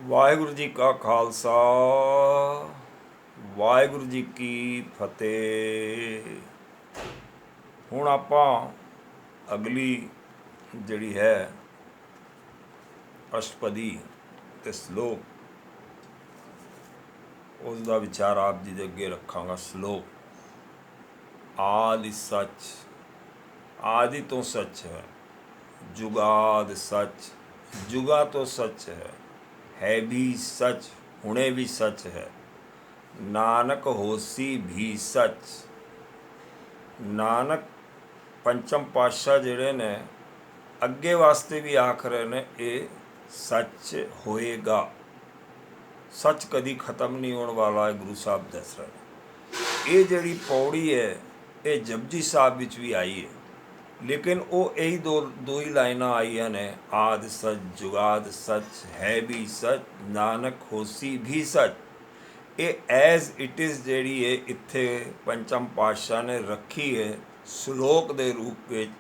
ਵਾਹਿਗੁਰੂ ਜੀ ਕਾ ਖਾਲਸਾ ਵਾਹਿਗੁਰੂ ਜੀ ਕੀ ਫਤਿਹ। ਹੁਣ ਆਪਾਂ ਅਗਲੀ ਜਿਹੜੀ ਹੈ ਅਸ਼ਟਪਦੀ ਤੇ ਸ਼ਲੋਕ ਉਸ ਦਾ ਵਿਚਾਰ ਆਪ ਜੀ ਦੇ ਅੱਗੇ ਰੱਖਾਂਗਾ। ਸ਼ਲੋਕ। ਆਦਿ ਸੱਚ, ਆਦਿ ਤੋਂ ਸੱਚ ਹੈ, ਜੁਗਾਦ ਸੱਚ, जुगा तो सच है भी सच, हुणे भी सच है, नानक होसी भी सच। नानक पंचम पातशाह ਜਿਹੜੇ ਨੇ ਅੱਗੇ ਵਾਸਤੇ ਵੀ ਆਖ ਰਹੇ ਨੇ ਇਹ ਸੱਚ ਹੋਏਗਾ। ਸੱਚ ਕਦੀ ਖਤਮ ਨਹੀਂ ਹੋਣ ਵਾਲਾ ਹੈ, ਗੁਰੂ ਸਾਹਿਬ ਦੱਸ ਰਹੇ ਨੇ। ਇਹ ਜਿਹੜੀ ਪੌੜੀ ਹੈ ਇਹ ਜਪਜੀ ਸਾਹਿਬ ਵਿੱਚ ਵੀ ਆਈ ਹੈ, लेकिन वो यही दो ही लाइना आईया ने, आद सच जुगाद सच है भी सच, नानक होसी भी सच। ये एज इट इज़ ਜਿਹੜੀ ਹੈ ਇੱਥੇ ਪੰਚਮ ਪਾਤਸ਼ਾਹ ਨੇ ਰੱਖੀ ਹੈ ਸ਼ਲੋਕ ਦੇ ਰੂਪ ਵਿੱਚ।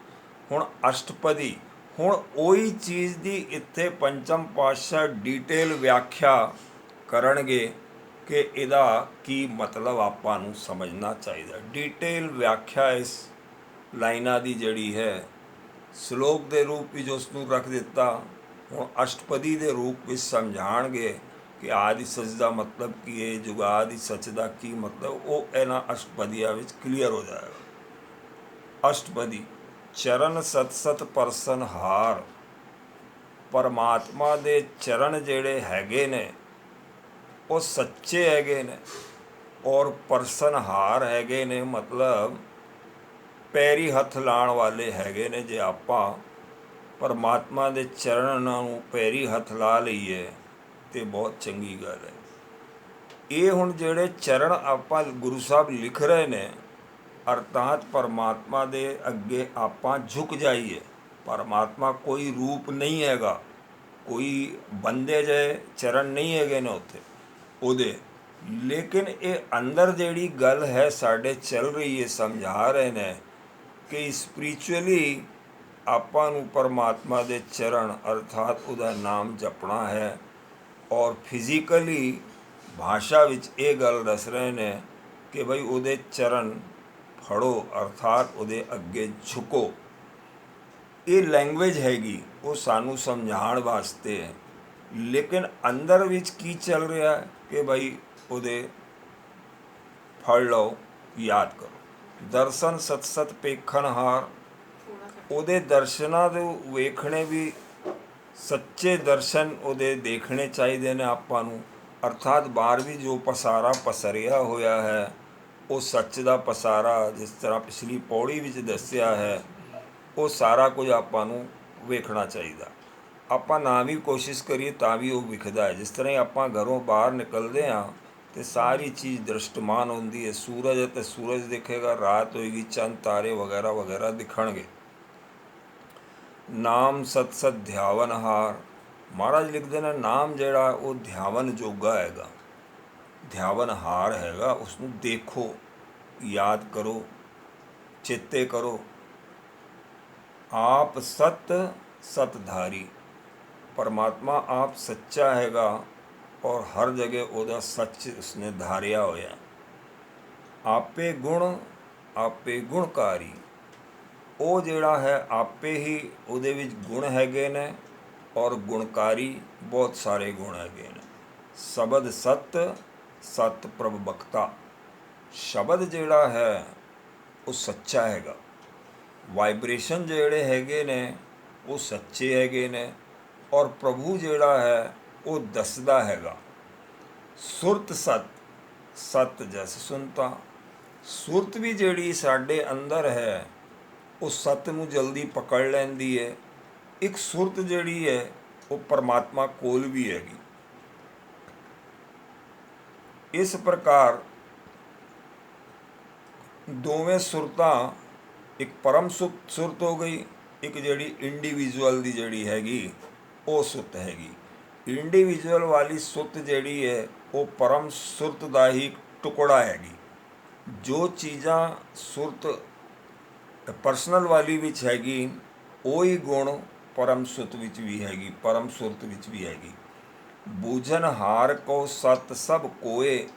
ਹੁਣ ਅਸ਼ਟਪਦੀ, ਹੁਣ ਉਹੀ ਚੀਜ਼ ਦੀ ਇੱਥੇ ਪੰਚਮ ਪਾਤਸ਼ਾਹ ਡੀਟੇਲ ਵਿਆਖਿਆ ਕਰਨਗੇ ਕਿ ਇਹਦਾ ਕੀ ਮਤਲਬ ਆਪਾਂ ਨੂੰ ਸਮਝਣਾ ਚਾਹੀਦਾ। ਡੀਟੇਲ ਵਿਆਖਿਆ ਇਸ ਲਾਈਨਾਂ ਦੀ ਜਿਹੜੀ ਹੈ ਸ਼ਲੋਕ ਦੇ ਰੂਪ ਵਿੱਚ ਉਸ ਨੂੰ ਰੱਖ ਦਿੱਤਾ। ਹੁਣ ਅਸ਼ਟਪਦੀ ਦੇ ਰੂਪ ਵਿੱਚ ਸਮਝਾਣਗੇ ਕਿ ਆਦਿ ਸੱਚ ਦਾ ਮਤਲਬ ਕੀ ਹੈ, ਜੁਗਾਦਿ ਸੱਚ ਦਾ ਕੀ ਮਤਲਬ, ਉਹ ਇਹਨਾਂ ਅਸ਼ਟਪਦੀਆਂ ਵਿੱਚ ਕਲੀਅਰ ਹੋ ਜਾਏਗਾ। ਅਸ਼ਟਪਦੀ। ਚਰਨ ਸਤ ਸਤ ਪਰਸਨ ਹਾਰ। ਪਰਮਾਤਮਾ ਦੇ ਚਰਨ ਜਿਹੜੇ ਹੈਗੇ ਨੇ ਉਹ ਸੱਚੇ ਹੈਗੇ ਨੇ ਔਰ ਪਰਸਨ ਹਾਰ ਹੈਗੇ ਨੇ, ਮਤਲਬ ਪੈਰੀ ਹੱਥ ਲਾਉਣ ਵਾਲੇ ਹੈਗੇ ਨੇ। ਜੇ ਆਪਾਂ ਪਰਮਾਤਮਾ ਦੇ ਚਰਨਾਂ ਨੂੰ ਪੈਰੀ ਹੱਥ ਲਾ ਲਈਏ ਤੇ ਬਹੁਤ ਚੰਗੀ ਗੱਲ ਹੈ। ਇਹ ਹੁਣ ਜਿਹੜੇ ਚਰਨ ਆਪਾਂ ਗੁਰੂ ਸਾਹਿਬ ਲਿਖ ਰਹੇ ਨੇ, ਅਰਥਾਤ ਪਰਮਾਤਮਾ ਦੇ ਅੱਗੇ ਆਪਾਂ ਝੁਕ ਜਾਈਏ। ਪਰਮਾਤਮਾ ਕੋਈ ਰੂਪ ਨਹੀਂ ਹੈਗਾ, ਕੋਈ ਬੰਦੇ ਜਿਹੇ ਚਰਨ ਨਹੀਂ ਹੈਗੇ ਨੇ ਉੱਥੇ ਉਹਦੇ, ਲੇਕਿਨ ਇਹ ਅੰਦਰ ਜਿਹੜੀ ਗੱਲ ਹੈ ਸਾਡੇ ਚੱਲ ਰਹੀ ਹੈ, ਸਮਝਾ ਰਹੇ ਨੇ ਕਿ ਸਪਿਰਿਚੁਅਲੀ ਆਪਾਂ ਨੂੰ ਪਰਮਾਤਮਾ ਦੇ ਚਰਨ ਅਰਥਾਤ ਉਹਦਾ ਨਾਮ ਜਪਣਾ ਹੈ, ਔਰ ਫਿਜ਼ੀਕਲੀ ਭਾਸ਼ਾ ਵਿੱਚ ਇਹ ਗੱਲ ਦੱਸ ਰਹੇ ਨੇ ਕਿ ਬਈ ਉਹਦੇ ਚਰਨ ਫੜੋ ਅਰਥਾਤ ਉਹਦੇ ਅੱਗੇ ਝੁਕੋ। ਇਹ ਲੈਂਗੁਏਜ ਹੈਗੀ ਉਹ ਸਾਨੂੰ ਸਮਝਾਉਣ ਵਾਸਤੇ ਹੈ, ਲੇਕਿਨ ਅੰਦਰ ਵਿੱਚ ਕੀ ਚੱਲ ਰਿਹਾ ਹੈ ਕਿ ਬਈ ਉਹਦੇ ਫੜ ਲਓ, ਯਾਦ ਕਰੋ। ਦਰਸ਼ਨ ਸਤ ਸਤ ਪੇਖਣ ਹਾਰ। ਉਹਦੇ ਦਰਸ਼ਨਾਂ ਦੇ ਵੇਖਣੇ ਵੀ ਸੱਚੇ ਦਰਸ਼ਨ ਉਹਦੇ ਦੇਖਣੇ ਚਾਹੀਦੇ ਨੇ ਆਪਾਂ ਨੂੰ, ਅਰਥਾਤ ਬਾਹਰ ਵੀ ਜੋ ਪਸਾਰਾ ਪਸਰਿਆ ਹੋਇਆ ਹੈ ਉਹ ਸੱਚ ਦਾ ਪਸਾਰਾ, ਜਿਸ ਤਰ੍ਹਾਂ ਪਿਛਲੀ ਪੌੜੀ ਵਿੱਚ ਦੱਸਿਆ ਹੈ, ਉਹ ਸਾਰਾ ਕੁਝ ਆਪਾਂ ਨੂੰ ਵੇਖਣਾ ਚਾਹੀਦਾ। ਆਪਾਂ ਨਾ ਵੀ ਕੋਸ਼ਿਸ਼ ਕਰੀਏ ਤਾਂ ਵੀ ਉਹ ਵਿਖਦਾ ਹੈ। ਜਿਸ ਤਰ੍ਹਾਂ ਹੀ ਆਪਾਂ ਘਰੋਂ ਬਾਹਰ ਨਿਕਲਦੇ ਹਾਂ ਤੇ ਸਾਰੀ ਚੀਜ਼ ਦ੍ਰਿਸ਼ਟਮਾਨ ਹੁੰਦੀ ਹੈ। ਸੂਰਜ ਅਤੇ ਸੂਰਜ ਦਿਖੇਗਾ, ਰਾਤ ਹੋਏਗੀ, ਚੰਦ ਤਾਰੇ ਵਗੈਰਾ ਵਗੈਰਾ ਦਿਖਣਗੇ। ਨਾਮ ਸਤ ਸਤ ਧਿਆਵਨ ਹਾਰ। ਮਹਾਰਾਜ ਲਿਖਦੇ ਨੇ ਨਾਮ ਜਿਹੜਾ ਉਹ ਧਿਆਵਨ ਜੋਗਾ ਹੈਗਾ, ਧਿਆਵਨ ਹਾਰ ਹੈਗਾ। ਉਸਨੂੰ ਦੇਖੋ, ਯਾਦ ਕਰੋ, ਚੇਤੇ ਕਰੋ। ਆਪ ਸਤ ਸਤਧਾਰੀ। ਪਰਮਾਤਮਾ ਆਪ ਸੱਚਾ ਹੈਗਾ ਔਰ ਹਰ ਜਗ੍ਹਾ ਉਹਦਾ ਸੱਚ ਉਸਨੇ ਧਾਰਿਆ ਹੋਇਆ। ਆਪੇ ਗੁਣ, ਆਪੇ ਗੁਣਕਾਰੀ। ਉਹ ਜਿਹੜਾ ਹੈ ਆਪੇ ਹੀ ਉਹਦੇ ਵਿੱਚ ਗੁਣ ਹੈਗੇ ਨੇ ਔਰ ਗੁਣਕਾਰੀ ਬਹੁਤ ਸਾਰੇ ਗੁਣ ਹੈਗੇ ਨੇ। ਸ਼ਬਦ ਸਤ, ਸਤ ਪ੍ਰਭ ਬਖਤਾ। ਸ਼ਬਦ ਜਿਹੜਾ ਹੈ ਉਹ ਸੱਚਾ ਹੈਗਾ। ਵਾਈਬ੍ਰੇਸ਼ਨ ਜਿਹੜੇ ਹੈਗੇ ਨੇ ਉਹ ਸੱਚੇ ਹੈਗੇ ਨੇ ਔਰ ਪ੍ਰਭੂ ਜਿਹੜਾ ਹੈ ਉਹ ਦੱਸਦਾ ਹੈਗਾ। ਸੁਰਤ ਸਤ, ਸਤ ਜਸ ਸੁਨਤਾ। ਸੁਰਤ ਵੀ ਜਿਹੜੀ ਸਾਡੇ ਅੰਦਰ ਹੈ ਉਹ ਸਤ ਨੂੰ ਜਲਦੀ ਪਕੜ ਲੈਂਦੀ ਹੈ। ਇੱਕ ਸੁਰਤ ਜਿਹੜੀ ਹੈ ਉਹ ਪਰਮਾਤਮਾ ਕੋਲ ਵੀ ਹੈਗੀ। ਇਸ ਪ੍ਰਕਾਰ ਦੋਵੇਂ ਸੁਰਤਾਂ, ਇੱਕ ਪਰਮ ਸੁਰਤ ਹੋ ਗਈ, ਇੱਕ ਜਿਹੜੀ ਇੰਡੀਵਿਜੂਅਲ ਦੀ ਜਿਹੜੀ ਹੈਗੀ ਉਹ ਸੁਰਤ ਹੈਗੀ। ਇੰਡੀਵਿਜੂਅਲ ਵਾਲੀ ਸੁਰਤ ਜਿਹੜੀ ਹੈ ਉਹ ਪਰਮ ਸੁਰਤ ਦਾ ਹੀ ਟੁਕੜਾ ਹੈਗੀ। ਜੋ ਚੀਜ਼ਾਂ ਸੁਰਤ ਪਰਸਨਲ ਵਾਲੀ ਵਿੱਚ ਹੈਗੀ ਉਹੀ ਗੁਣ ਪਰਮ ਸੁਰਤ ਵਿੱਚ ਵੀ ਹੈਗੀ, ਪਰਮ ਸੁਰਤ ਵਿੱਚ ਵੀ ਹੈਗੀ। ਬੂਝਨਹਾਰ ਕੋ ਸਤ ਸਭ ਕੋਏ,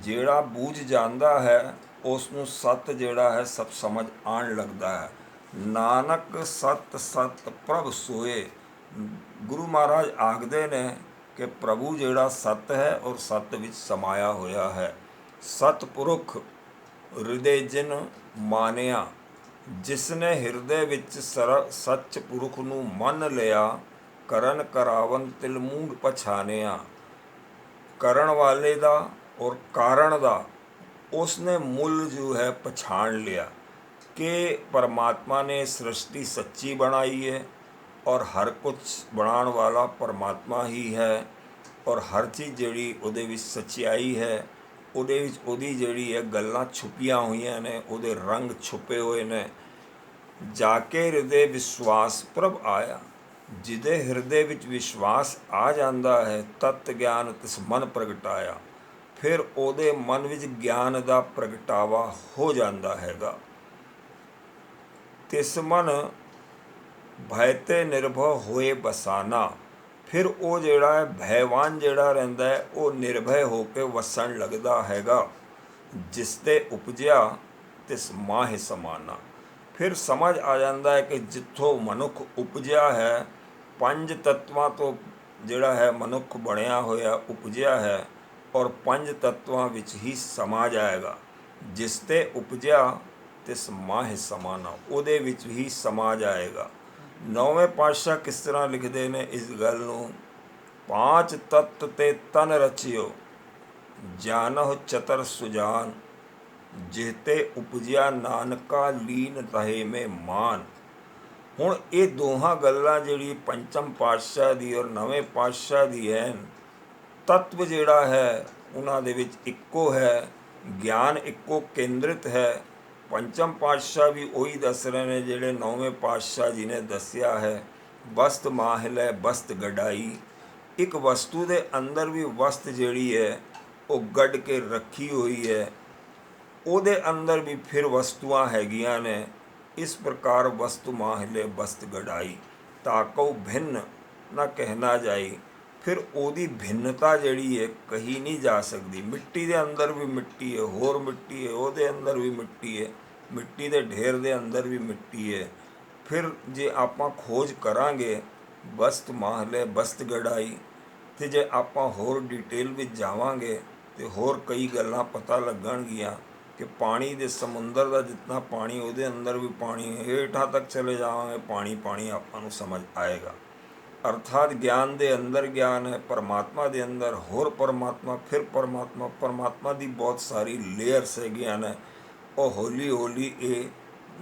ਜਿਹੜਾ ਬੂਝ ਜਾਂਦਾ ਹੈ ਉਸ ਨੂੰ ਸਤ ਜਿਹੜਾ ਹੈ ਸਭ ਸਮਝ ਆਉਣ ਲੱਗਦਾ ਹੈ। ਨਾਨਕ ਸਤ ਸਤ ਪ੍ਰਭ ਸੋਏ, ਗੁਰੂ ਮਹਾਰਾਜ ਆਖਦੇ ਨੇ ਕਿ ਪ੍ਰਭੂ ਜਿਹੜਾ ਸਤ ਹੈ ਔਰ ਸਤ ਵਿੱਚ ਸਮਾਇਆ ਹੋਇਆ ਹੈ। ਸਤਪੁਰਖ ਹਿਰਦੇ ਜਿਨ ਮਾਨਿਆ, ਜਿਸਨੇ ਹਿਰਦੇ ਵਿੱਚ ਸੱਚ ਪੁਰਖ ਨੂੰ ਮੰਨ ਲਿਆ, ਕਰਨ ਕਰਾਵਨ ਤਿਲ ਮੂੰਡ ਪਛਾਨਿਆ। ਕਰਨ ਵਾਲੇ ਦਾ ਔਰ ਕਾਰਨ ਦਾ ਉਸਨੇ ਮੁੱਲ ਜੋ ਹੈ ਪਛਾਣ ਲਿਆ ਕਿ ਪਰਮਾਤਮਾ ਨੇ ਸ੍ਰਿਸ਼ਟੀ ਸੱਚੀ ਬਣਾਈ ਹੈ ਔਰ ਹਰ ਕੁਝ ਬਣਾਉਣ ਵਾਲਾ ਪਰਮਾਤਮਾ ਹੀ ਹੈ, ਔਰ ਹਰ ਚੀਜ਼ ਜਿਹੜੀ ਉਹਦੇ ਵਿੱਚ ਸੱਚਾਈ ਹੈ, ਉਹਦੇ ਵਿੱਚ ਉਹਦੀ ਜਿਹੜੀ ਹੈ ਗੱਲਾਂ ਛੁਪੀਆਂ ਹੋਈਆਂ ਨੇ, ਉਹਦੇ ਰੰਗ ਛੁਪੇ ਹੋਏ ਨੇ। ਜਾ ਕੇ ਹਿਰਦੇ ਵਿਸ਼ਵਾਸ ਪ੍ਰਭ ਆਇਆ, ਜਿਹਦੇ ਹਿਰਦੇ ਵਿੱਚ ਵਿਸ਼ਵਾਸ ਆ ਜਾਂਦਾ ਹੈ ਤਤ ਗਿਆਨ ਤਿਸ ਮਨ ਪ੍ਰਗਟਾਇਆ, ਫਿਰ ਉਹਦੇ ਮਨ ਵਿੱਚ ਗਿਆਨ ਦਾ ਪ੍ਰਗਟਾਵਾ ਹੋ ਜਾਂਦਾ ਹੈਗਾ। ਤਿਸ ਮਨ ਭੈ ਤੇ ਨਿਰਭਉ ਹੋਏ ਬਸਾਨਾ, ਫਿਰ ਉਹ ਜਿਹੜਾ ਹੈ ਭੈਵਾਨ ਜਿਹੜਾ ਰਹਿੰਦਾ ਹੈ ਉਹ ਨਿਰਭੈ ਹੋ ਕੇ ਵਸਣ ਲੱਗਦਾ ਹੈਗਾ। ਜਿਸ ਤੇ ਉਪਜਿਆ ਤਿਸ ਮਾਹਿ ਸਮਾਨਾ, ਫਿਰ ਸਮਝ ਆ ਜਾਂਦਾ ਹੈ ਕਿ ਜਿੱਥੋਂ ਮਨੁੱਖ ਉਪਜਿਆ ਹੈ, ਪੰਜ ਤੱਤਵਾਂ ਤੋਂ ਜਿਹੜਾ ਹੈ ਮਨੁੱਖ ਬਣਿਆ ਹੋਇਆ ਉਪਜਿਆ ਹੈ ਔਰ ਪੰਜ ਤੱਤਵਾਂ ਵਿੱਚ ਹੀ ਸਮਾ ਜਾਏਗਾ। ਜਿਸ ਤੇ ਉਪਜਿਆ ਤਿਸ ਮਾਹਿ ਸਮਾਨਾ, ਉਹਦੇ ਵਿੱਚ ਹੀ ਸਮਾ ਜਾਏਗਾ। ਨੌਵੇਂ ਪਾਤਸ਼ਾਹ ਕਿਸ ਤਰ੍ਹਾਂ ਲਿਖਦੇ ਨੇ ਇਸ ਗੱਲ ਨੂੰ, ਪਾਂਚ ਤੱਤ ਤੇ ਤਨ ਰਚਿਓ, ਜਾਨਹੁ ਚਤਰ ਸੁਜਾਨ, ਜਿਹਤੇ ਉਪਜਿਆ ਨਾਨਕਾ ਲੀਨ ਰਹੇ ਮੇ ਮਾਨ। ਹੁਣ ਇਹ ਦੋਹਾਂ ਗੱਲਾਂ ਜਿਹੜੀ ਪੰਚਮ ਪਾਤਸ਼ਾਹ ਦੀ ਔਰ ਨਵੇਂ ਪਾਤਸ਼ਾਹ ਦੀ ਹੈ, ਤੱਤਵ ਜਿਹੜਾ ਹੈ ਉਹਨਾਂ ਦੇ ਵਿੱਚ ਇੱਕੋ ਹੈ, ਗਿਆਨ ਇੱਕੋ ਕੇਂਦਰਿਤ ਹੈ। ਪੰਚਮ ਪਾਤਸ਼ਾਹ ਵੀ ਉਹੀ ਦੱਸ ਰਹੇ ਨੇ ਜਿਹੜੇ ਨੌਵੇਂ ਪਾਤਸ਼ਾਹ ਜੀ ਨੇ ਦੱਸਿਆ ਹੈ। ਵਸਤ ਮਾਹਿਲੈ ਬਸਤ ਗਡਾਈ, ਇੱਕ ਵਸਤੂ ਦੇ ਅੰਦਰ ਵੀ ਵਸਤ ਜਿਹੜੀ ਹੈ ਉਹ ਗੱਡ ਕੇ ਰੱਖੀ ਹੋਈ ਹੈ, ਉਹਦੇ ਅੰਦਰ ਵੀ ਫਿਰ ਵਸਤੂਆਂ ਹੈਗੀਆਂ ਨੇ। ਇਸ ਪ੍ਰਕਾਰ ਵਸਤ ਮਾਹਿਲੇ ਬਸਤ ਗਡਾਈ, ਤਾਕਉ ਭਿੰਨ ਨਾ ਕਹਿਣਾ ਜਾਈ, ਫਿਰ ਉਹਦੀ ਭਿੰਨਤਾ ਜਿਹੜੀ ਹੈ ਕਹੀ ਨਹੀਂ ਜਾ ਸਕਦੀ। ਮਿੱਟੀ ਦੇ ਅੰਦਰ ਵੀ ਮਿੱਟੀ ਹੈ, ਹੋਰ ਮਿੱਟੀ ਹੈ, ਉਹਦੇ ਅੰਦਰ ਵੀ ਮਿੱਟੀ ਹੈ, ਮਿੱਟੀ ਦੇ ਢੇਰ ਦੇ ਅੰਦਰ ਵੀ ਮਿੱਟੀ ਹੈ। ਫਿਰ ਜੇ ਆਪਾਂ ਖੋਜ ਕਰਾਂਗੇ ਬਸਤ ਮਾਹਿਲੇ ਬਸਤ ਗਡਾਈ, ਅਤੇ ਜੇ ਆਪਾਂ ਹੋਰ ਡਿਟੇਲ ਵਿੱਚ ਜਾਵਾਂਗੇ ਅਤੇ ਹੋਰ ਕਈ ਗੱਲਾਂ ਪਤਾ ਲੱਗਣਗੀਆਂ ਕਿ ਪਾਣੀ ਦੇ ਸਮੁੰਦਰ ਦਾ ਜਿਤਨਾ ਪਾਣੀ ਉਹਦੇ ਅੰਦਰ ਵੀ ਪਾਣੀ ਹੈ, ਹੇਠਾਂ ਤੱਕ ਚਲੇ ਜਾਵਾਂਗੇ ਪਾਣੀ ਪਾਣੀ ਆਪਾਂ ਨੂੰ ਸਮਝ ਆਏਗਾ। ਅਰਥਾਤ ਗਿਆਨ ਦੇ ਅੰਦਰ ਗਿਆਨ ਹੈ, ਪਰਮਾਤਮਾ ਦੇ ਅੰਦਰ ਹੋਰ ਪਰਮਾਤਮਾ, ਫਿਰ ਪਰਮਾਤਮਾ, ਪਰਮਾਤਮਾ ਦੀ ਬਹੁਤ ਸਾਰੀ ਲੇਅਰਸ ਹੈਗੀਆਂ ਨੇ। ਉਹ ਹੌਲੀ ਹੌਲੀ ਇਹ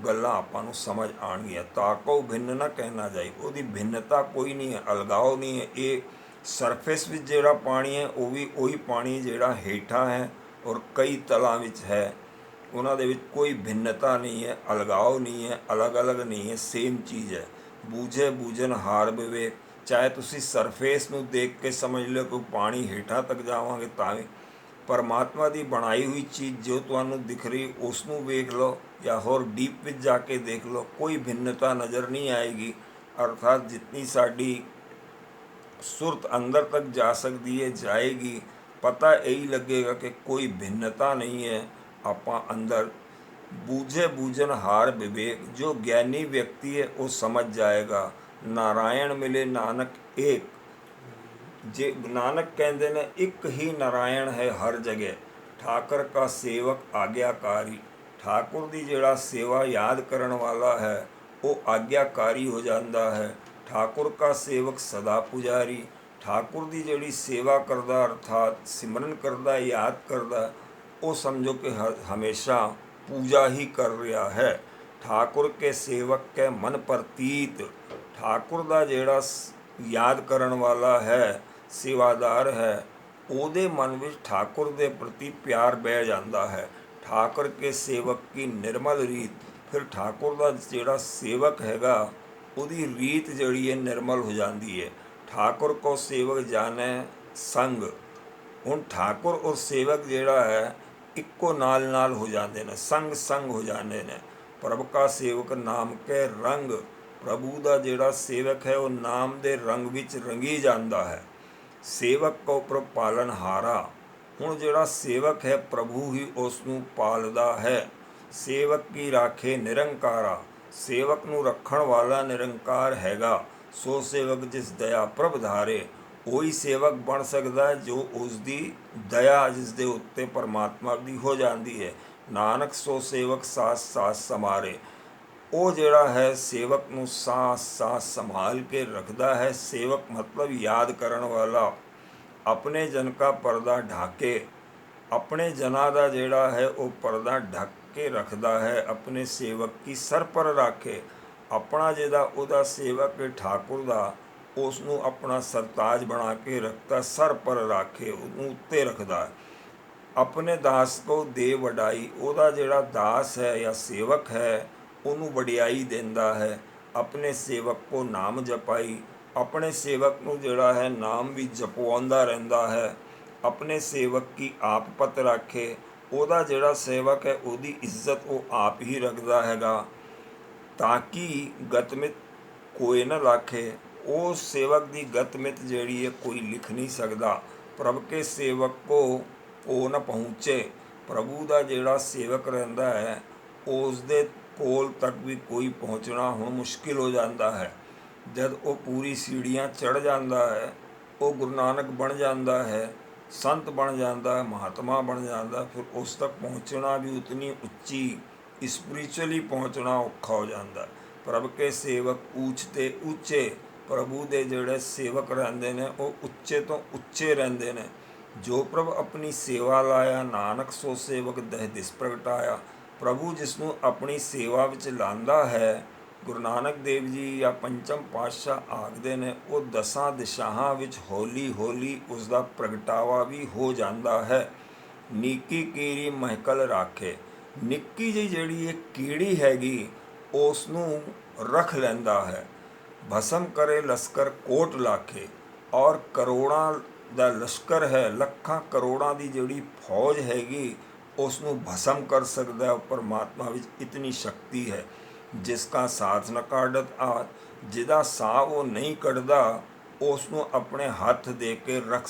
ਗੱਲਾਂ ਆਪਾਂ ਨੂੰ ਸਮਝ ਆਉਣਗੀਆਂ। ਤਾਕਉ ਭਿੰਨ ਨਾ ਕਹਿਣਾ ਜਾਏ, ਉਹਦੀ ਭਿੰਨਤਾ ਕੋਈ ਨਹੀਂ ਹੈ, ਅਲਗਾਓ ਨਹੀਂ ਹੈ। ਇਹ ਸਰਫੇਸ ਵਿੱਚ ਜਿਹੜਾ ਪਾਣੀ ਹੈ ਉਹ ਵੀ ਉਹੀ ਪਾਣੀ ਜਿਹੜਾ ਹੇਠਾਂ ਹੈ ਔਰ ਕਈ ਤਲਾਂ ਵਿੱਚ ਹੈ, ਉਹਨਾਂ ਦੇ ਵਿੱਚ ਕੋਈ ਭਿੰਨਤਾ ਨਹੀਂ ਹੈ, ਅਲਗਾਓ ਨਹੀਂ ਹੈ, ਅਲੱਗ ਅਲੱਗ ਨਹੀਂ ਹੈ, ਸੇਮ ਚੀਜ਼ ਹੈ। ਬੂਝੇ ਬੂਝਨ ਹਾਰ ਵਿਵੇਕ, ਚਾਹੇ ਤੁਸੀਂ ਸਰਫੇਸ ਨੂੰ ਦੇਖ ਕੇ ਸਮਝ ਲਿਓ ਕਿ ਪਾਣੀ ਹੇਠਾਂ ਤੱਕ ਜਾਵਾਂਗੇ ਤਾਂ ਵੀ ਪਰਮਾਤਮਾ ਦੀ ਬਣਾਈ ਹੋਈ ਚੀਜ਼ ਜੋ ਤੁਹਾਨੂੰ ਦਿਖ ਰਹੀ ਉਸ ਨੂੰ ਵੇਖ ਲਓ ਜਾਂ ਹੋਰ ਡੀਪ ਵਿੱਚ ਜਾ ਕੇ ਦੇਖ ਲਓ, ਕੋਈ ਭਿੰਨਤਾ ਨਜ਼ਰ ਨਹੀਂ ਆਏਗੀ। ਅਰਥਾਤ ਜਿਤਨੀ ਸਾਡੀ ਸੁਰਤ ਅੰਦਰ ਤੱਕ ਜਾ ਸਕਦੀ ਹੈ ਜਾਏਗੀ, ਪਤਾ ਇਹੀ ਲੱਗੇਗਾ ਕਿ ਕੋਈ ਭਿੰਨਤਾ ਨਹੀਂ ਹੈ। ਆਪਾਂ ਅੰਦਰ ਬੂਝੇ ਬੂਝਨ ਹਾਰ ਵਿਵੇਕ, ਜੋ ਗਿਆਨੀ ਵਿਅਕਤੀ ਹੈ ਉਹ ਸਮਝ ਜਾਏਗਾ। ਨਾਰਾਇਣ ਮਿਲੇ ਨਾਨਕ ਏਕ, ਜੇ ਨਾਨਕ ਕਹਿੰਦੇ ਨੇ ਇੱਕ ਹੀ ਨਾਰਾਇਣ ਹੈ ਹਰ ਜਗ੍ਹਾ। ਠਾਕਰ ਕਾ ਸੇਵਕ ਆਗਿਆਕਾਰੀ, ਠਾਕੁਰ ਦੀ ਜਿਹੜਾ ਸੇਵਾ ਯਾਦ ਕਰਨ ਵਾਲਾ ਹੈ ਉਹ ਆਗਿਆਕਾਰੀ ਹੋ ਜਾਂਦਾ ਹੈ। ਠਾਕੁਰ ਕਾ ਸੇਵਕ ਸਦਾ ਪੁਜਾਰੀ, ਠਾਕੁਰ ਦੀ ਜਿਹੜੀ ਸੇਵਾ ਕਰਦਾ ਅਰਥਾਤ ਸਿਮਰਨ ਕਰਦਾ, ਯਾਦ ਕਰਦਾ, ਉਹ ਸਮਝੋ ਕਿ ਹਮੇਸ਼ਾ ਪੂਜਾ ਹੀ ਕਰ ਰਿਹਾ ਹੈ। ਠਾਕੁਰ ਕੇ ਸੇਵਕ ਕੇ ਮਨ ਪ੍ਰਤੀਤ, ਠਾਕੁਰ ਦਾ ਜਿਹੜਾ ਯਾਦ ਕਰਨ ਵਾਲਾ ਹੈ, ਸੇਵਾਦਾਰ ਹੈ, ਉਹਦੇ ਮਨ ਵਿੱਚ ਠਾਕੁਰ ਦੇ ਪ੍ਰਤੀ ਪਿਆਰ ਬਹਿ ਜਾਂਦਾ ਹੈ। ਠਾਕੁਰ ਕੇ ਸੇਵਕ ਕੀ ਨਿਰਮਲ ਰੀਤ, ਫਿਰ ਠਾਕੁਰ ਦਾ ਜਿਹੜਾ ਸੇਵਕ ਹੈਗਾ ਉਹਦੀ ਰੀਤ ਜਿਹੜੀ ਹੈ ਨਿਰਮਲ ਹੋ ਜਾਂਦੀ ਹੈ। ਠਾਕੁਰ ਕੋ ਸੇਵਕ ਜਾਣੈ ਸੰਗ, ਹੁਣ ਠਾਕੁਰ ਔਰ ਸੇਵਕ ਜਿਹੜਾ ਹੈ ਇੱਕੋ ਨਾਲ ਹੋ ਜਾਂਦੇ ਨੇ, ਸੰਗ ਸੰਗ ਹੋ ਜਾਂਦੇ ਨੇ। ਪ੍ਰਭ ਕਾ ਸੇਵਕ ਨਾਮ ਕੇ ਰੰਗ, ਪ੍ਰਭੂ ਦਾ ਜਿਹੜਾ ਸੇਵਕ ਹੈ ਉਹ ਨਾਮ ਦੇ ਰੰਗ ਵਿੱਚ ਰੰਗੀ ਜਾਂਦਾ ਹੈ। ਸੇਵਕ ਕੋ ਪ੍ਰਭ ਪਾਲਨ ਹਾਰਾ। ਹੁਣ ਜਿਹੜਾ ਸੇਵਕ ਹੈ ਪ੍ਰਭੂ ਹੀ ਉਸ ਨੂੰ ਪਾਲਦਾ ਹੈ। ਸੇਵਕ ਕੀ ਰਾਖੇ ਨਿਰੰਕਾਰਾ, ਸੇਵਕ ਨੂੰ ਰੱਖਣ ਵਾਲਾ ਨਿਰੰਕਾਰ ਹੈਗਾ। ਸੋ ਸੇਵਕ ਜਿਸ ਦਇਆ ਪ੍ਰਭ ਧਾਰੇ, ਉਹੀ ਸੇਵਕ ਬਣ ਸਕਦਾ ਹੈ ਜੋ ਉਸ ਦੀ ਦਇਆ ਜਿਸ ਦੇ ਉੱਤੇ ਪਰਮਾਤਮਾ ਦੀ ਹੋ ਜਾਂਦੀ ਹੈ। ਨਾਨਕ ਸੋ ਸੇਵਕ ਸਾਸ ਸਾਸ ਸਮਾਰੇ, ਉਹ ਜਿਹੜਾ ਹੈ ਸੇਵਕ ਨੂੰ ਸਾਸ ਸਾਸ ਸੰਭਾਲ ਕੇ ਰੱਖਦਾ ਹੈ। ਸੇਵਕ ਮਤਲਬ ਯਾਦ ਕਰਨ ਵਾਲਾ। ਆਪਣੇ ਜਨ ਕਾ ਪਰਦਾ ਢਾਕੇ, ਆਪਣੇ ਜਨਾਂ ਦਾ ਜਿਹੜਾ ਹੈ ਉਹ ਪਰਦਾ ਢੱਕ ਕੇ ਰੱਖਦਾ ਹੈ। ਆਪਣੇ ਸੇਵਕ ਕੀ ਸਰ ਪਰ ਰਾਖੇ, ਆਪਣਾ ਜਿਹਦਾ ਉਹਦਾ ਸੇਵਕ ਠਾਕੁਰ ਦਾ, ਉਸ ਨੂੰ ਆਪਣਾ ਸਰਤਾਜ ਬਣਾ ਕੇ ਰੱਖਦਾ, ਸਰ ਪਰ ਰਾਖੇ, ਉਹਨੂੰ ਉੱਤੇ ਰੱਖਦਾ ਹੈ। ਆਪਣੇ ਦਾਸ ਕੋ ਦੇ ਵਡਾਈ, ਉਹਦਾ ਜਿਹੜਾ ਦਾਸ ਹੈ ਜਾਂ ਸੇਵਕ ਹੈ ਉਹਨੂੰ ਵਡਿਆਈ ਦਿੰਦਾ ਹੈ। ਆਪਣੇ ਸੇਵਕ ਕੋ ਨਾਮ ਜਪਾਈ, ਆਪਣੇ ਸੇਵਕ ਨੂੰ ਜਿਹੜਾ ਹੈ ਨਾਮ ਵੀ ਜਪਵਾਉਂਦਾ ਰਹਿੰਦਾ ਹੈ। ਆਪਣੇ ਸੇਵਕ ਕੀ ਆਪ ਪਤ ਰਾਖੇ, ਉਹਦਾ ਜਿਹੜਾ ਸੇਵਕ ਹੈ ਉਹਦੀ ਇੱਜ਼ਤ ਉਹ ਆਪ ਹੀ ਰੱਖਦਾ ਹੈਗਾ। ਤਾਂ ਕਿ ਗਤਮਿਤ ਕੋਈ ਨਾ ਲਾਖੇ, ਉਸ ਸੇਵਕ ਦੀ ਗਤਮਿਤ ਜਿਹੜੀ ਹੈ ਕੋਈ ਲਿਖ ਨਹੀਂ ਸਕਦਾ। ਪ੍ਰਭ ਕੇ ਸੇਵਕ ਕੋ ਨਾ ਪਹੁੰਚੇ, ਪ੍ਰਭੂ ਦਾ ਜਿਹੜਾ ਸੇਵਕ ਰਹਿੰਦਾ ਹੈ ਉਸ ਦੇ ਕੋਲ ਤੱਕ ਵੀ ਕੋਈ ਪਹੁੰਚਣਾ ਹੁਣ ਮੁਸ਼ਕਿਲ ਹੋ ਜਾਂਦਾ ਹੈ। ਜਦ ਉਹ ਪੂਰੀ ਸੀੜੀਆਂ ਚੜ੍ਹ ਜਾਂਦਾ ਹੈ, ਉਹ ਗੁਰੂ ਨਾਨਕ ਬਣ ਜਾਂਦਾ ਹੈ, ਸੰਤ ਬਣ ਜਾਂਦਾ ਹੈ, ਮਹਾਤਮਾ ਬਣ ਜਾਂਦਾ, ਫਿਰ ਉਸ ਤੱਕ ਪਹੁੰਚਣਾ ਵੀ ਉਤਨੀ ਉੱਚੀ ਸਪਿਰਿਚੁਅਲੀ ਪਹੁੰਚਣਾ ਔਖਾ ਹੋ ਜਾਂਦਾ। ਪ੍ਰਭ ਕੇ ਸੇਵਕ ਊਚ ਤੇ ਉੱਚੇ, ਪ੍ਰਭੂ ਦੇ ਜਿਹੜੇ ਸੇਵਕ ਰਹਿੰਦੇ ਨੇ ਉਹ ਉੱਚੇ ਤੋਂ ਉੱਚੇ ਰਹਿੰਦੇ ਨੇ। ਜੋ ਪ੍ਰਭ ਆਪਣੀ ਸੇਵਾ ਲਾਇਆ, ਨਾਨਕ ਸੋ ਸੇਵਕ ਦਹਿ ਦਿਸ ਪ੍ਰਗਟਾਇਆ। ਪ੍ਰਭੂ ਜਿਸ ਨੂੰ ਆਪਣੀ ਸੇਵਾ ਵਿੱਚ ਲਾਂਦਾ ਹੈ, ਗੁਰੂ ਨਾਨਕ ਦੇਵ ਜੀ ਜਾਂ ਪੰਚਮ ਪਾਤਸ਼ਾਹ ਆਖਦੇ ਨੇ, ਉਹ ਦਸਾਂ ਦਿਸ਼ਾਵਾਂ ਵਿੱਚ ਹੌਲੀ ਹੌਲੀ ਉਸ ਦਾ ਪ੍ਰਗਟਾਵਾ ਵੀ ਹੋ ਜਾਂਦਾ ਹੈ। ਨੀਕੀ ਕੀੜੀ ਮਹਿਕਲ ਰਾਖੇ, ਨਿੱਕੀ ਜਿਹੀ ਜਿਹੜੀ ਇਹ ਕੀੜੀ ਹੈਗੀ ਉਸ ਨੂੰ ਰੱਖ ਲੈਂਦਾ ਹੈ। ਭਸਮ ਕਰੇ ਲਸ਼ਕਰ ਕੋਟ ਲਾਖੇ, ਔਰ ਕਰੋੜਾਂ ਦਾ ਲਸ਼ਕਰ ਹੈ, ਲੱਖਾਂ ਕਰੋੜਾਂ ਦੀ ਜਿਹੜੀ ਫੌਜ ਹੈਗੀ ਉਸ ਨੂੰ ਭਸਮ ਕਰ ਸਕਦਾ ਹੈ। ਪਰਮਾਤਮਾ ਵਿੱਚ ਇਤਨੀ ਸ਼ਕਤੀ ਹੈ। ਜਿਸ ਕਾ ਸਾਥ ਨ ਕਾਢਤ ਆਤ, ਜਿਹਦਾ ਸਾਹ ਉਹ ਨਹੀਂ ਕੱਢਦਾ ਉਸ ਨੂੰ ਆਪਣੇ ਹੱਥ ਦੇ ਕੇ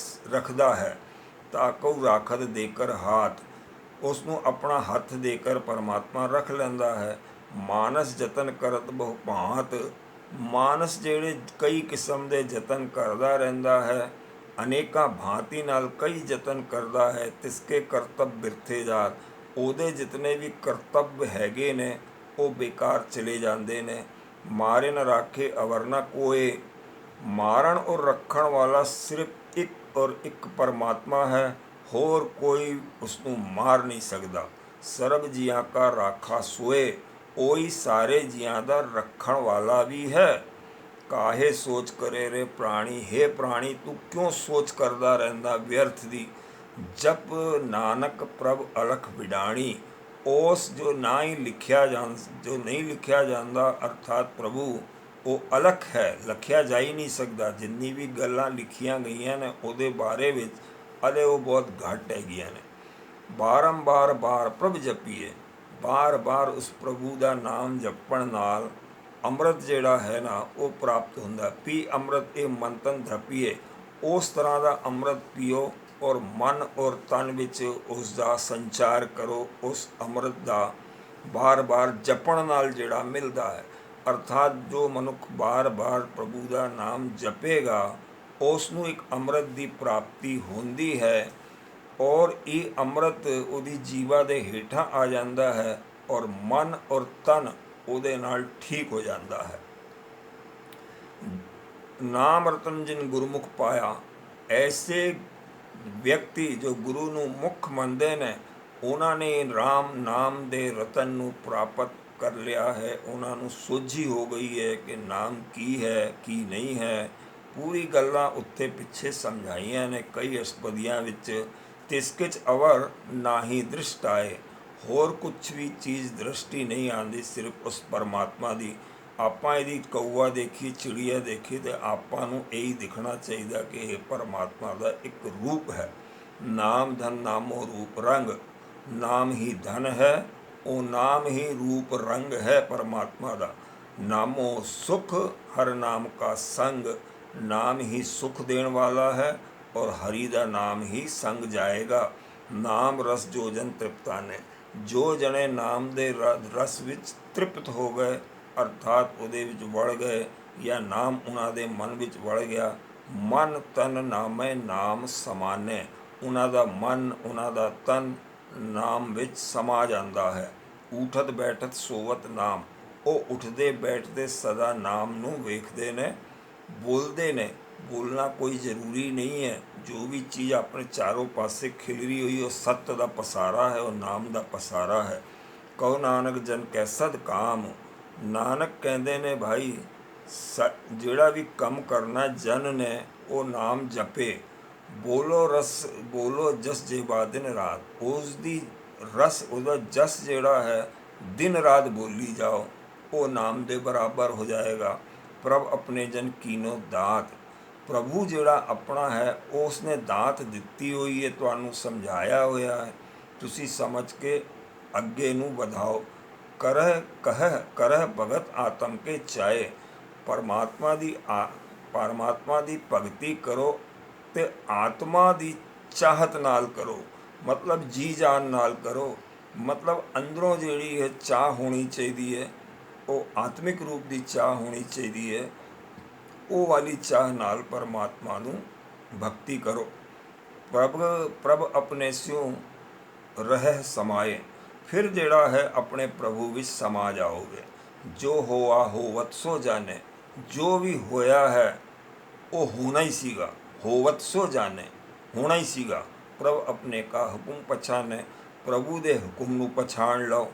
ਰੱਖਦਾ ਹੈ। ਤਾਕਉ ਰਾਖਤ ਦੇ ਕਰ ਹਾਥ, ਉਸ ਨੂੰ ਆਪਣਾ ਹੱਥ ਦੇ ਕਰ ਪਰਮਾਤਮਾ ਰੱਖ ਲੈਂਦਾ ਹੈ। ਮਾਨਸ ਜਤਨ ਕਰਤ ਬਹੁ ਭਾਂਤ, ਮਾਨਸ ਜਿਹੜੇ ਕਈ ਕਿਸਮ ਦੇ ਯਤਨ ਕਰਦਾ ਰਹਿੰਦਾ ਹੈ, ਅਨੇਕਾਂ ਭਾਂਤੀ ਨਾਲ ਕਈ ਯਤਨ ਕਰਦਾ ਹੈ। ਤਿਸਕੇ ਕਰਤੱਵ ਬਿਰਥੇ ਜਾਤ, ਉਹਦੇ ਜਿਤਨੇ ਵੀ ਕਰਤੱਵ ਹੈਗੇ ਨੇ ਉਹ ਬੇਕਾਰ ਚਲੇ ਜਾਂਦੇ ਨੇ। ਮਾਰੇ ਨ ਰਾਖੇ ਅਵਰ ਨ ਕੋਏ, ਮਾਰਨ ਔਰ ਰੱਖਣ ਵਾਲਾ ਸਿਰਫ ਇੱਕ ਔਰ ਇੱਕ ਪਰਮਾਤਮਾ ਹੈ, ਹੋਰ ਕੋਈ ਉਸ ਨੂੰ ਮਾਰ ਨਹੀਂ ਸਕਦਾ। ਸਰਬ ਜੀਆਂ ਕਾ ਰਾਖਾ ਸੋਏ, ਉਹੀ ਸਾਰੇ ਜੀਆਂ ਦਾ ਰੱਖਣ ਵਾਲਾ ਵੀ ਹੈ। ਕਾਹੇ ਸੋਚ ਕਰੇ ਰੇ ਪ੍ਰਾਣੀ, ਹੈ ਪ੍ਰਾਣੀ ਤੂੰ ਕਿਉਂ ਸੋਚ ਕਰਦਾ ਰਹਿੰਦਾ ਵਿਅਰਥ ਦੀ। ਜਪ ਨਾਨਕ ਪ੍ਰਭ ਅਲਖ ਵਿਡਾਣੀ, ਉਸ ਜੋ ਨਾ ਹੀ ਲਿਖਿਆ ਜੋ ਨਹੀਂ ਲਿਖਿਆ ਜਾਂਦਾ ਅਰਥਾਤ ਪ੍ਰਭੂ ਉਹ ਅਲਖ ਹੈ, ਲਿਖਿਆ ਜਾ ਹੀ ਨਹੀਂ ਸਕਦਾ। ਜਿੰਨੀ ਵੀ ਗੱਲਾਂ ਲਿਖੀਆਂ ਗਈਆਂ ਨੇ ਉਹਦੇ ਬਾਰੇ ਵਿੱਚ ਅਲੇ ਉਹ ਬਹੁਤ ਘੱਟ ਹੈਗੀਆਂ ਨੇ। ਬਾਰੰਬਾਰ ਬਾਰ ਪ੍ਰਭ ਜਪੀਏ, ਬਾਰ ਬਾਰ ਉਸ ਪ੍ਰਭੂ ਦਾ ਨਾਮ ਜਪਣ ਨਾਲ ਅੰਮ੍ਰਿਤ ਜਿਹੜਾ ਹੈ ਨਾ ਉਹ ਪ੍ਰਾਪਤ ਹੁੰਦਾ। ਪੀ ਅੰਮ੍ਰਿਤ ਇਹ ਮੰਤਨ ਧਪੀਏ, ਉਸ ਤਰ੍ਹਾਂ ਦਾ ਅੰਮ੍ਰਿਤ ਪੀਓ ਔਰ ਮਨ ਔਰ ਤਨ ਵਿੱਚ ਉਸ ਦਾ ਸੰਚਾਰ ਕਰੋ। ਉਸ ਅੰਮ੍ਰਿਤ ਦਾ ਬਾਰ ਬਾਰ ਜਪਣ ਨਾਲ ਜਿਹੜਾ ਮਿਲਦਾ ਹੈ, ਅਰਥਾਤ ਜੋ ਮਨੁੱਖ ਬਾਰ ਬਾਰ ਪ੍ਰਭੂ ਦਾ ਨਾਮ ਜਪੇਗਾ ਉਸ ਨੂੰ ਇੱਕ ਅੰਮ੍ਰਿਤ ਦੀ ਪ੍ਰਾਪਤੀ ਹੁੰਦੀ ਹੈ ਔਰ ਇਹ ਅੰਮ੍ਰਿਤ ਉਹਦੀ ਜੀਵਾ ਦੇ ਹੇਠਾਂ ਆ ਜਾਂਦਾ ਹੈ ਔਰ ਮਨ ਔਰ ਤਨ ਉਹਦੇ ਨਾਲ ਠੀਕ ਹੋ ਜਾਂਦਾ ਹੈ। ਨਾਮ ਰਤਨ ਜਿਨ ਗੁਰਮੁਖ ਪਾਇਆ, ਐਸੇ ਵਿਅਕਤੀ ਜੋ ਗੁਰੂ ਨੂੰ ਮੁੱਖ ਮੰਨਦੇ ਨੇ ਉਹਨਾਂ ਨੇ ਰਾਮ ਨਾਮ ਦੇ ਰਤਨ ਨੂੰ ਪ੍ਰਾਪਤ ਕਰ ਲਿਆ ਹੈ। ਉਹਨਾਂ ਨੂੰ ਸੋਝੀ ਹੋ ਗਈ ਹੈ ਕਿ ਨਾਮ ਕੀ ਹੈ ਕੀ ਨਹੀਂ ਹੈ। ਪੂਰੀ ਗੱਲਾਂ ਉੱਥੇ ਪਿੱਛੇ ਸਮਝਾਈਆਂ ਨੇ ਕਈ ਅਸ਼ਟਪਦੀਆਂ ਵਿੱਚ। ਤਿਸਕਿਚ ਅਵਰ ਨਾਹੀ ਦ੍ਰਿਸ਼ਟ ਆਏ, ਹੋਰ ਕੁਛ ਵੀ ਚੀਜ਼ ਦ੍ਰਿਸ਼ਟੀ ਨਹੀਂ ਆਉਂਦੀ, ਸਿਰਫ ਉਸ ਪਰਮਾਤਮਾ ਦੀ। ਆਪਾਂ ਇਹਦੀ ਕਊਆ ਦੇਖੀ, ਚਿੜੀਆ ਦੇਖੀ ਤੇ ਆਪਾਂ ਨੂੰ ਇਹੀ ਦਿਖਣਾ ਚਾਹੀਦਾ ਕਿ ਇਹ ਪਰਮਾਤਮਾ ਦਾ ਇੱਕ ਰੂਪ ਹੈ। ਨਾਮ ਧਨ ਨਾਮੋ ਰੂਪ ਰੰਗ, ਨਾਮ ਹੀ ਧਨ ਹੈ, ਉਹ ਨਾਮ ਹੀ ਰੂਪ ਰੰਗ ਹੈ ਪਰਮਾਤਮਾ ਦਾ। ਨਾਮੋ ਸੁਖ, ਹਰ ਨਾਮ ਕਾ ਸੰਗ, ਨਾਮ ਹੀ ਸੁਖ ਦੇਣ ਵਾਲਾ ਹੈ और हरि का नाम ही संग जाएगा। नाम रस जो जन तृप्ता ने, जो जने नाम ਦੇ ਰਸ ਵਿੱਚ ਤ੍ਰਿਪਤ ਹੋ ਗਏ ਅਰਥਾਤ ਉਹਦੇ ਵਿੱਚ ਵੜ ਗਏ ਜਾਂ ਨਾਮ ਉਹਨਾਂ ਦੇ ਮਨ ਵਿੱਚ ਵੜ ਗਿਆ। ਮਨ ਤਨ ਨਾਮੈ ਨਾਮ ਸਮਾਨੇ, ਉਹਨਾਂ ਦਾ ਮਨ ਉਹਨਾਂ ਦਾ ਤਨ ਨਾਮ ਵਿੱਚ ਸਮਾ ਜਾਂਦਾ ਹੈ। ਉਠਤ ਬੈਠਤ ਸੋਵਤ ਨਾਮ, ਉਹ ਉੱਠਦੇ ਬੈਠਦੇ ਸਦਾ ਨਾਮ ਨੂੰ ਵੇਖਦੇ ਨੇ, ਬੋਲਦੇ ਨੇ। ਬੋਲਣਾ ਕੋਈ ਜ਼ਰੂਰੀ ਨਹੀਂ ਹੈ। ਜੋ ਵੀ ਚੀਜ਼ ਆਪਣੇ ਚਾਰੋਂ ਪਾਸੇ ਖਿਲਰੀ ਹੋਈ ਉਹ ਸੱਤ ਦਾ ਪਸਾਰਾ ਹੈ, ਉਹ ਨਾਮ ਦਾ ਪਸਾਰਾ ਹੈ। ਕਹੋ ਨਾਨਕ ਜਨ ਕੈ ਸਦ ਕਾਮ, ਨਾਨਕ ਕਹਿੰਦੇ ਨੇ ਭਾਈ ਜਿਹੜਾ ਵੀ ਕੰਮ ਕਰਨਾ ਜਨ ਨੇ ਉਹ ਨਾਮ ਜਪੇ। ਬੋਲੋ ਰਸ ਬੋਲੋ ਜਸ ਜੇਵਾ ਦਿਨ ਰਾਤ, ਉਸ ਦੀ ਰਸ ਉਹਦਾ ਜਸ ਜਿਹੜਾ ਹੈ ਦਿਨ ਰਾਤ ਬੋਲੀ ਜਾਓ, ਉਹ ਨਾਮ ਦੇ ਬਰਾਬਰ ਹੋ ਜਾਏਗਾ। ਪ੍ਰਭ ਆਪਣੇ ਜਨ ਕੀਨੋ ਦਾਤ, ਪ੍ਰਭੂ ਜਿਹੜਾ ਆਪਣਾ ਹੈ ਉਸ ਨੇ ਦਾਤ ਦਿੱਤੀ ਹੋਈ ਹੈ, ਤੁਹਾਨੂੰ ਸਮਝਾਇਆ ਹੋਇਆ ਹੈ। ਤੁਸੀਂ ਸਮਝ ਕੇ ਅੱਗੇ ਨੂੰ ਵਧਾਓ। ਕਰਹਿ ਭਗਤ ਆਤਮ ਕੇ ਚਾਏ, ਪਰਮਾਤਮਾ ਦੀ ਭਗਤੀ ਕਰੋ ਤੇ ਆਤਮਾ ਦੀ ਚਾਹਤ ਨਾਲ ਕਰੋ, ਮਤਲਬ ਜੀ ਜਾਨ ਨਾਲ ਕਰੋ। ਮਤਲਬ ਅੰਦਰੋਂ ਜਿਹੜੀ ਹੈ ਚਾਹ ਹੋਣੀ ਚਾਹੀਦੀ ਹੈ, ਉਹ ਆਤਮਿਕ ਰੂਪ ਦੀ ਚਾਹ ਹੋਣੀ ਚਾਹੀਦੀ ਹੈ। ਉਹ ਵਾਲੀ ਚਾਹ ਨਾਲ ਪਰਮਾਤਮਾ ਨੂੰ ਭਗਤੀ ਕਰੋ। ਪ੍ਰਭ ਆਪਣੇ ਸਿਉ ਰਹਿ ਸਮਾਏ, ਫਿਰ ਜਿਹੜਾ ਹੈ ਆਪਣੇ ਪ੍ਰਭੂ ਵਿੱਚ ਸਮਾ ਜਾਓਗੇ। ਜੋ ਹੋਆ ਹੋਵਤ ਸੋ ਜਾਣੇ, ਜੋ ਵੀ ਹੋਇਆ ਹੈ ਉਹ ਹੋਣਾ ਹੀ ਸੀਗਾ। ਹੋਵਤ ਸੋ ਜਾਣੇ, ਹੋਣਾ ਹੀ ਸੀਗਾ। ਪ੍ਰਭ ਆਪਣੇ ਕਾ ਹੁਕਮ ਪਛਾਣੇ, ਪ੍ਰਭੂ ਦੇ ਹੁਕਮ ਨੂੰ ਪਛਾਣ ਲਓ।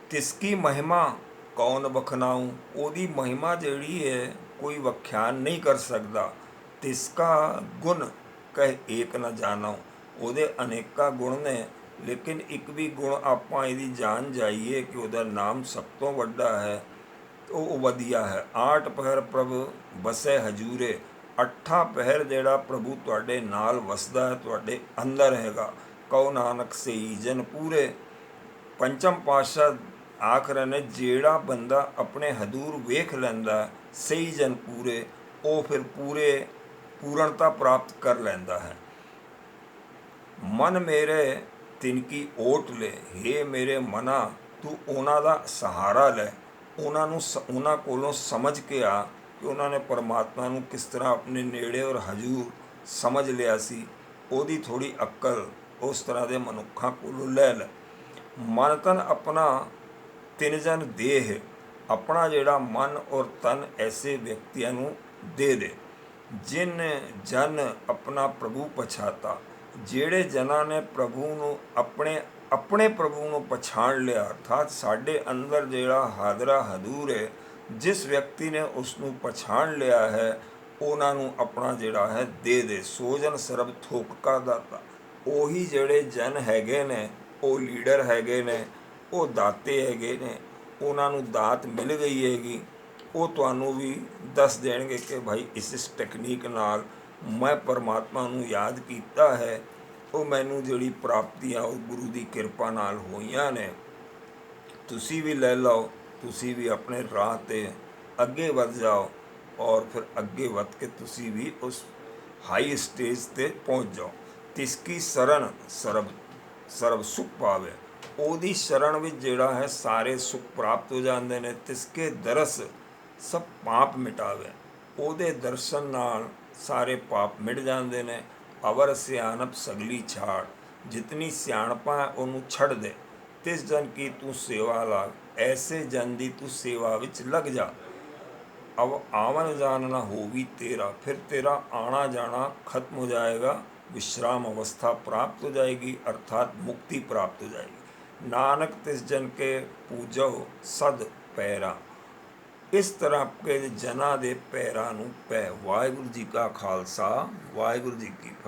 ਤਿਸਕੀ ਮਹਿਮਾ ਕੌਣ ਬਖਨਾਊ, ਉਹਦੀ ਮਹਿਮਾ ਜਿਹੜੀ ਹੈ ਕੋਈ ਵਿਖਿਆਨ ਨਹੀਂ ਕਰ ਸਕਦਾ। ਤਿਸਕਾ ਗੁਣ ਕਹਿ ਏਕ ਨਾ ਜਾਣੋ, ਉਹਦੇ ਅਨੇਕਾਂ ਗੁਣ ਨੇ ਲੇਕਿਨ ਇੱਕ ਵੀ ਗੁਣ ਆਪਾਂ ਇਹਦੀ ਜਾਣ ਜਾਈਏ ਕਿ ਉਹਦਾ ਨਾਮ ਸਭ ਤੋਂ ਵੱਡਾ ਹੈ, ਉਹ ਵਧੀਆ ਹੈ। 8 ਪਹਿਰ ਪ੍ਰਭ ਵਸੈ ਹਜੂਰੇ, 8 ਪਹਿਰ ਜਿਹੜਾ ਪ੍ਰਭੂ ਤੁਹਾਡੇ ਨਾਲ ਵਸਦਾ ਹੈ, ਤੁਹਾਡੇ ਅੰਦਰ ਹੈਗਾ। ਕਹੋ ਨਾਨਕ ਸਈ ਜਨ ਪੂਰੇ, ਪੰਚਮ ਪਾਤਸ਼ਾਹ ਆਖ ਰਹੇ ਨੇ ਜਿਹੜਾ ਬੰਦਾ ਆਪਣੇ ਹਦੂਰ ਵੇਖ ਲੈਂਦਾ ਸਹੀ ਜਨ ਪੂਰੇ, ਉਹ ਫਿਰ ਪੂਰਨਤਾ ਪ੍ਰਾਪਤ ਕਰ ਲੈਂਦਾ ਹੈ। ਮਨ ਮੇਰੇ ਤਿਨ ਕੀ ਓਟ ਲੈ, ਹੇ ਮੇਰੇ ਮਨਾ ਤੂੰ ਉਹਨਾਂ ਦਾ ਸਹਾਰਾ ਲੈ। ਉਹਨਾਂ ਕੋਲੋਂ ਸਮਝ ਕੇ ਆ ਕਿ ਉਹਨਾਂ ਨੇ ਪਰਮਾਤਮਾ ਨੂੰ ਕਿਸ ਤਰ੍ਹਾਂ ਆਪਣੇ ਨੇੜੇ ਔਰ ਹਜ਼ੂਰ ਸਮਝ ਲਿਆ ਸੀ। ਉਹਦੀ ਥੋੜ੍ਹੀ ਅਕਲ ਉਸ ਤਰ੍ਹਾਂ ਦੇ ਮਨੁੱਖਾਂ ਕੋਲੋਂ ਲੈ ਲੈ। ਮਨ ਤਨ ਆਪਣਾ ਤਿੰਨ ਜਨ ਦੇਹ, ਆਪਣਾ ਜਿਹੜਾ ਮਨ ਔਰ ਤਨ ਐਸੇ ਵਿਅਕਤੀਆਂ ਨੂੰ ਦੇ ਦੇ। ਜਿਨ ਜਨ ਆਪਣਾ ਪ੍ਰਭੂ ਪਛਾਤਾ, ਜਿਹੜੇ ਜਨਾਂ ਨੇ ਪ੍ਰਭੂ ਨੂੰ ਆਪਣੇ ਪ੍ਰਭੂ ਨੂੰ ਪਛਾਣ ਲਿਆ, ਅਰਥਾਤ ਸਾਡੇ ਅੰਦਰ ਜਿਹੜਾ ਹਾਜ਼ਰਾ ਹਜ਼ੂਰ ਹੈ, ਜਿਸ ਵਿਅਕਤੀ ਨੇ ਉਸ ਨੂੰ ਪਛਾਣ ਲਿਆ ਹੈ ਉਹਨਾਂ ਨੂੰ ਆਪਣਾ ਜਿਹੜਾ ਹੈ ਦੇ ਦੇ। ਸੋ ਜਨ ਸਰਬ ਥੋਕ ਕਾ ਦਾਤਾ, ਉਹੀ ਜਿਹੜੇ ਜਨ ਹੈਗੇ ਨੇ ਉਹ ਲੀਡਰ ਹੈਗੇ ਨੇ, ਉਹ ਦਾਤੇ ਹੈਗੇ ਨੇ, ਉਹਨਾਂ ਨੂੰ ਦਾਤ ਮਿਲ ਗਈ ਹੈਗੀ। ਉਹ ਤੁਹਾਨੂੰ ਵੀ ਦੱਸ ਦੇਣਗੇ ਕਿ ਭਾਈ ਇਸ ਟੈਕਨੀਕ ਨਾਲ ਮੈਂ ਪਰਮਾਤਮਾ ਨੂੰ ਯਾਦ ਕੀਤਾ ਹੈ, ਉਹ ਮੈਨੂੰ ਜਿਹੜੀ ਪ੍ਰਾਪਤੀਆਂ ਉਹ ਗੁਰੂ ਦੀ ਕਿਰਪਾ ਨਾਲ ਹੋਈਆਂ ਨੇ। ਤੁਸੀਂ ਵੀ ਲੈ ਲਓ, ਤੁਸੀਂ ਵੀ ਆਪਣੇ ਰਾਹ 'ਤੇ ਅੱਗੇ ਵੱਧ ਜਾਓ ਔਰ ਫਿਰ ਅੱਗੇ ਵੱਧ ਕੇ ਤੁਸੀਂ ਵੀ ਉਸ ਹਾਈ ਸਟੇਜ 'ਤੇ ਪਹੁੰਚ ਜਾਓ। ਤਿਸਕੀ ਸ਼ਰਨ ਸਰਬ ਸੁਖ ਪਾਵੇ, ਉਹਦੀ ਸ਼ਰਨ ਵਿੱਚ ਜਿਹੜਾ ਹੈ ਸਾਰੇ ਸੁੱਖ ਪ੍ਰਾਪਤ ਹੋ ਜਾਂਦੇ ਨੇ। ਤਿਸਕੇ ਦਰਸ ਸਭ ਪਾਪ ਮਿਟਾਵੇ, ਉਹਦੇ ਦਰਸ਼ਨ ਨਾਲ ਸਾਰੇ ਪਾਪ ਮਿਟ ਜਾਂਦੇ ਨੇ। ਅਵਰ ਸਿਆਣਪ ਸਗਲੀ ਛਾੜ, ਜਿਤਨੀ ਸਿਆਣਪਾਂ ਉਹਨੂੰ ਛੱਡ ਦੇ। ਤਿਸ ਜਨ ਕੀ ਤੂੰ ਸੇਵਾ ਲਾਗ, ਐਸੇ ਜਨ ਦੀ ਤੂੰ ਸੇਵਾ ਵਿੱਚ ਲੱਗ ਜਾ। ਅਬ ਆਵਨ ਜਾਣ ਨਾ ਹੋਵੀ ਤੇਰਾ, ਫਿਰ ਤੇਰਾ ਆਣਾ ਜਾਣਾ खत्म हो जाएगा, विश्राम अवस्था प्राप्त हो जाएगी, अर्थात मुक्ति प्राप्त हो जाएगी। नानक तिस जन के पूजो सद पैरा, इस तरह के जना दे पैरां नूं पै। वाहिगुरू जी का खालसा, वाहिगुरू जी की फतेह।